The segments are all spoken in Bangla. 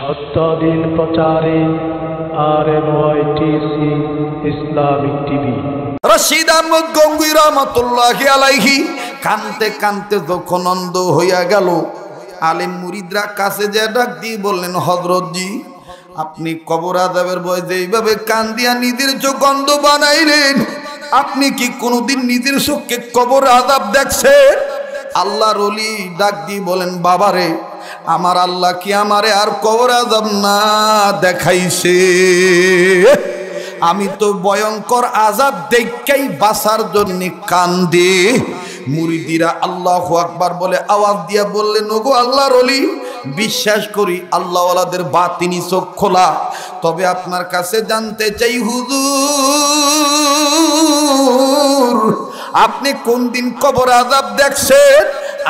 সত্যদিন প্রচারে RMYTC Islamic TV. Rashid Ahmad Gangohi রহমতুল্লাহি আলাইহি কানতে কানতে যখন অন্ধ হইয়া গেল, আলেম মুরিদরা কাছে যে ডাক দিয়ে বললেন, হযরতজি আপনি কবর আযাবের ভয় যে এইভাবে কান দিয়া নিজের চোখ অন্ধ বানাইলেন, আপনি কি কোনোদিন নিজের চোখকে কবর আযাব দেখছেন? আল্লাহর ওলি ডাক দিয়ে বলেন, বাবারে আমার আল্লাহ কি আমারে আর কবর আযাব না দেখাইছে? আমি তো ভয়ঙ্কর আযাব দেখাই বাঁচার জন্য কান্দে। মুরিদিরা আল্লাহু আকবার বলে আওয়াজ দিয়া বললেন, ওগো আল্লাহর ওলি, বিশ্বাস করি আল্লাহওয়ালাদের বাতিনি চোখ খোলা, তবে আপনার কাছে জানতে চাই হুজুর আপনি কোন দিন কবর আযাব দেখছেন?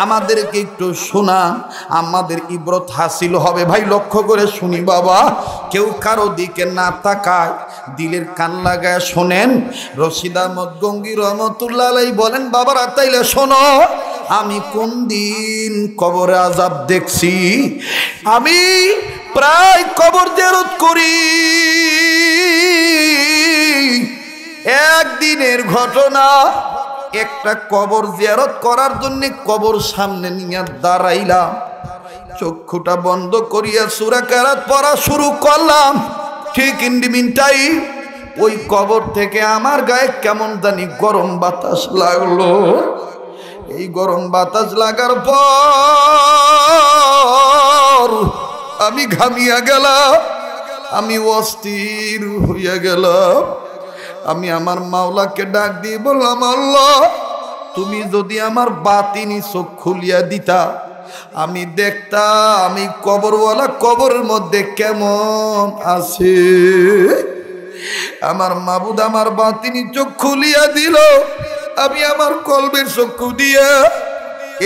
আমাদেরকে একটু শোনা, আমাদের ইবরত হাসিল হবে। ভাই লক্ষ্য করে শুনি বাবা, কেউ কারো দিকে না তাকায়, দিলের কান লাগায় শোনেন। রশিদ আহমদ গঙ্গুই রহমতুল্লাহ আলাইহি বলেন, বাবারা তাইলে শোনো, আমি কোন দিন কবরে আযাব দেখছি। আমি প্রায় কবর জিয়ারত করি। একদিনের ঘটনা, একটা কবর জিয়ারত করার জন্য কবর সামনে নিয়ে দাঁড়াইলাম, চক্ষুটা বন্ধ করিয়া সূরা কেরাত পড়া শুরু করলাম। ঠিক ইন দি মিন টাইম ওই কবর থেকে আমার গায়ে কেমন জানি গরম বাতাস লাগলো। এই গরম বাতাস লাগার পর আমি ঘামিয়া গেলাম, আমি অস্থির হইয়া গেলাম। আমি আমার মাওলাকে ডাক দিয়ে বললাম, আল্লাহ তুমি যদি আমার বাতিনি চোখ খুলিয়া দিতা, আমি দেখতাম আমি কবরওয়ালা কবরের মধ্যে কেমন আছে। আমার মাবুদ আমার বাতিনি চোখ খুলিয়া দিল। আমি আমার কলবের চক্ষু দিয়া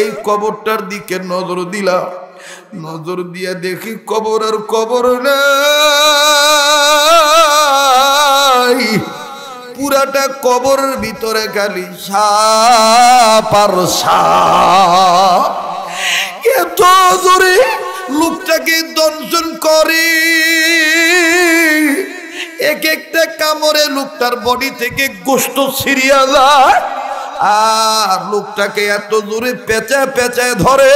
এই কবরটার দিকে নজর দিলাম। নজর দিয়া দেখি কবর আর কবর নাই, পুরাটা কবরের ভিতরে খালি সাপ আর সাপ। এত জোরে লোকটাকে দংশন করে, এক একটা কামড়ে লোকটার বডি থেকে গোশত ছিঁড়িয়া যায়, আর লোকটাকে এত জোরে পেঁচায় পেঁচায় ধরে।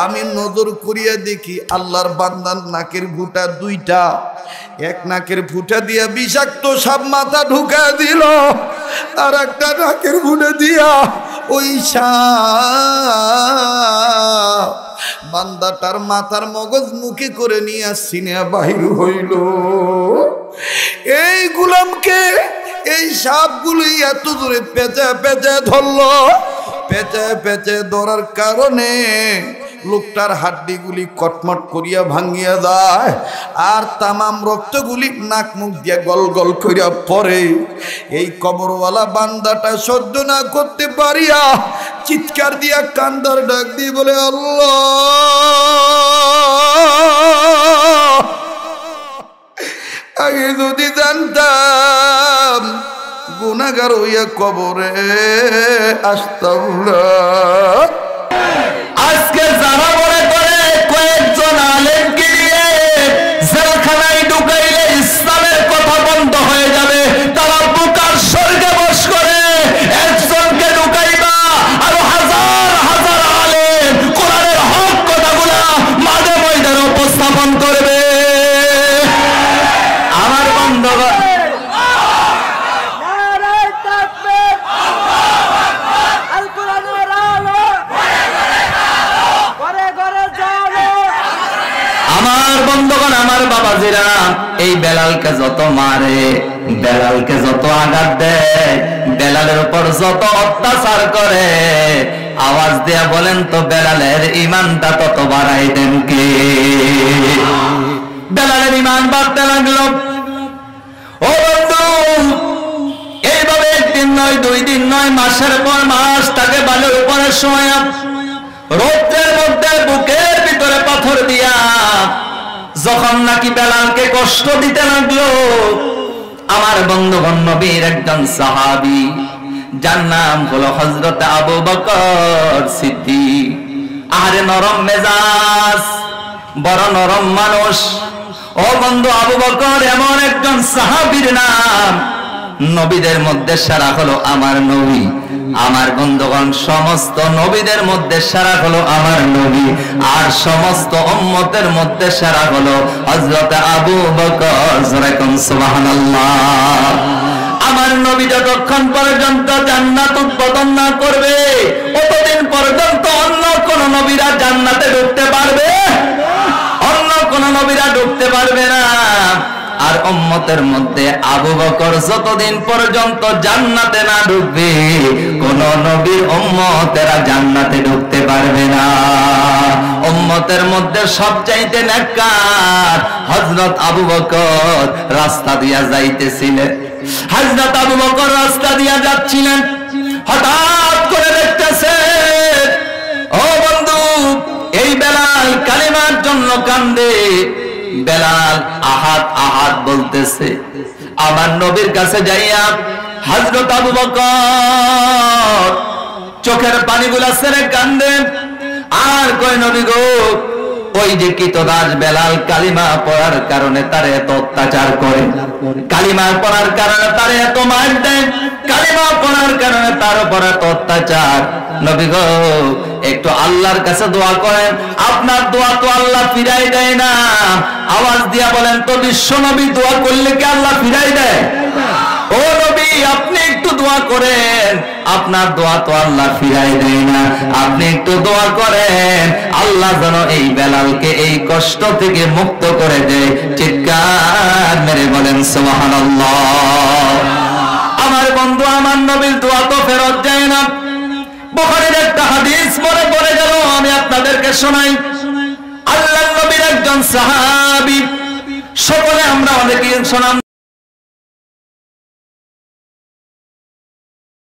আমি নজর করিয়া দেখি আল্লাহর বান্দার নাকের ফুটা দুইটা, এক নাকের ফুটা দিয়া বিষাক্ত সাপ মাথা ঢুকা দিল, আর একটা নাকের ফুটা দিয়া ওই সাপ বান্দাটার মাথার মগজ মুখে করে নিয়ে সিনে বাহির হইল। এই গুলামকে এই সাপগুলি এত জোরে পেঁচায় পেঁচায় ধরল। পেঁচায় পেঁচায় ধরার কারণে লোকটার হাড্ডিগুলি কটমট করিয়া ভাঙ্গিয়া যায়, আর তামাম রক্তগুলি নাক মুখ দিয়া গল গল করিয়া পড়ে। এই কবরওয়ালা বান্দাটা সহ্য না করতে পারিয়া চিৎকার দিয়া কান্দার ডাক দিয়ে বলে, আল্লাহ আগে যদি জানতাম গুনাহগার হইয়া কবরে আসতাম না। আজকে যারা মনে করে কয়েকজন আলেমকে নিয়ে জেলখানায় ঢুকাইলে ইসলামের কথা বন্ধ হয়ে যাবে, তারা বুকার স্বর্গে বস করে একজনকে ঢুকাইবা আর হাজার হাজার আলেম কোরআনের হক কথাগুলা মাঝে ময়দানে উপস্থাপন করবে। আমার বন্ধুগণ, আমার বন্ধুগণ, আমার বাবাজিরা, এই বেলালকে যত মারে, বেলালকে যত আঘাত দেয়, বেলালের উপর যত অত্যাচার করে, আওয়াজ দিয়া বলেন তো বেলালের ইমানটা তত বাড়াই দেন কে? বেলালের ইমান বাড়তে লাগলো। ও বন্ধু, এইভাবে একদিন নয়, দুই দিন নয়, মাসের পর মাস তাকে বালুর উপরে শোয়া, রৌদ্রের মধ্যে বুকের ভিতরে পাথর দিয়া যখন নাকি বেলালকে কষ্ট দিতে লাগলো, আমার বন্ধুগণ নবীর একজন সাহাবী, যার নাম হলো হযরত আবু বকর সিদ্দিক। আরে নরম মেজাজ, বড় নরম মানুষ। ও বন্ধু, আবু বকর এমন একজন সাহাবীর নাম, নবীদের মধ্যে সেরা হলো আমার নবী। আমার বন্ধুগণ, সমস্ত নবীদের মধ্যে সেরা হলো আমার নবী, আর সমস্ত উম্মতের মধ্যে সেরা হলো হযরত আবু বকর। যেরকম সুবহানাল্লাহ। আমার নবী যতক্ষণ পর্যন্ত জান্নাত উদ্বোধন না করবে, ততদিন পর্যন্ত অন্য কোন নবীরা জান্নাতে ঢুকতে পারবে, অন্য কোন নবীরা ঢুকতে পারবে না। আর উম্মতের মধ্যে আবু বকর যতদিন পর্যন্ত জান্নাতে না ঢুকবে, কোন নবীর উম্মতেরা জান্নাতে ঢুকতে পারবে না। উম্মতের মধ্যে সবচাইতে নেককার হযরত আবু বকর রাস্তা দিয়া যাইতেছিলেন। হযরত আবু বকর রাস্তা দিয়া যাচ্ছিলেন, হঠাৎ করে দেখতেছেন, ও বন্ধু, এই বেলাল কালিমার জন্য কান্দে। বেলাল আহাদ আহাদ বলতেছে। আমার নবীর কাছে যাইয়া হযরত আবু বকর চোখের পানিগুলা ছেড়ে কান্দে, আর কয়, নবী গো, ওই যে কৃতদাস বেলাল কালিমা পড়ার কারণে তারে এত অত্যাচার করে, কালিমা পড়ার কারণে তারে এত মার দেয়, কালিমা পড়ার কারণে তার উপর এত অত্যাচার। নবী গো, একটু আল্লাহর কাছে দোয়া করেন, আপনার দোয়া তো আল্লাহ ফিরাই দেয় না। আওয়াজ দিয়া বলেন তো, বিশ্ব নবী দোয়া করলে কি আল্লাহ ফিরাই দেয়? ও নবী, আপনি একটু দোয়া করেন, আপনার দোয়া তো আল্লাহ ফিরাই দেয় না। আপনি একটু দোয়া করেন, আল্লাহ যেন এই বেলালকে এই কষ্ট থেকে মুক্ত করে দেয়। চিৎকার মেরে বলেন সুবহানাল্লাহ। আমার বন্ধু, আমার নবীর দোয়া তো ফেরত যায় না। বুখারীর একটা হাদিস মনে পড়ে গেল, আমি আপনাদেরকে শোনাই। আল্লাহর নবীর একজন সাহাবী, সকলে আমরা অনেকেই শোনাম।